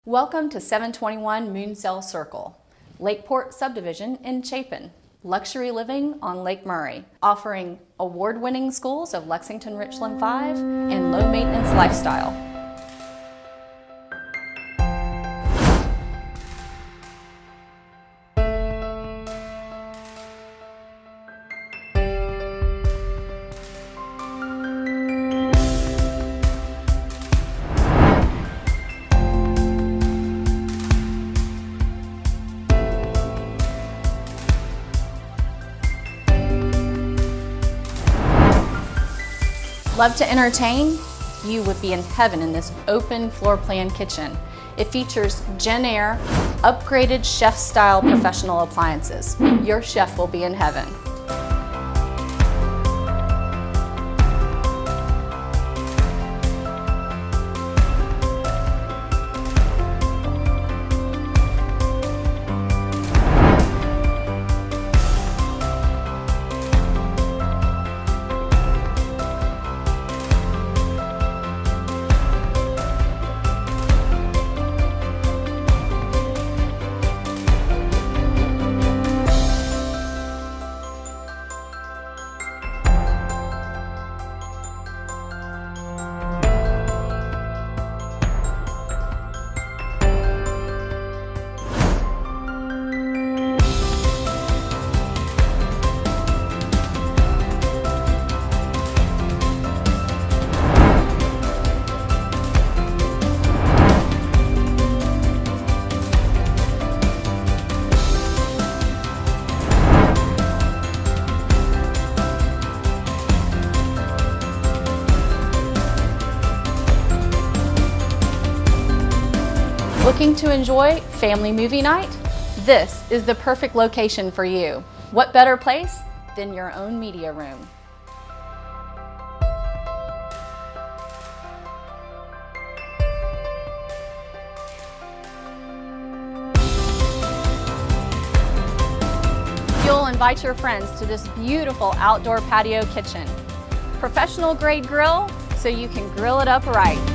Welcome to 721 Moonsail Circle, Lakeport subdivision in Chapin. Luxury living on Lake Murray, offering award-winning schools of Lexington Richland 5 and low-maintenance lifestyle. Love to entertain? You would be in heaven in this open floor plan kitchen. It features Jenn-Air, upgraded chef-style professional appliances. Your chef will be in heaven. Looking to enjoy family movie night? This is the perfect location for you. What better place than your own media room? You'll invite your friends to this beautiful outdoor patio kitchen. Professional grade grill, so you can grill it up right.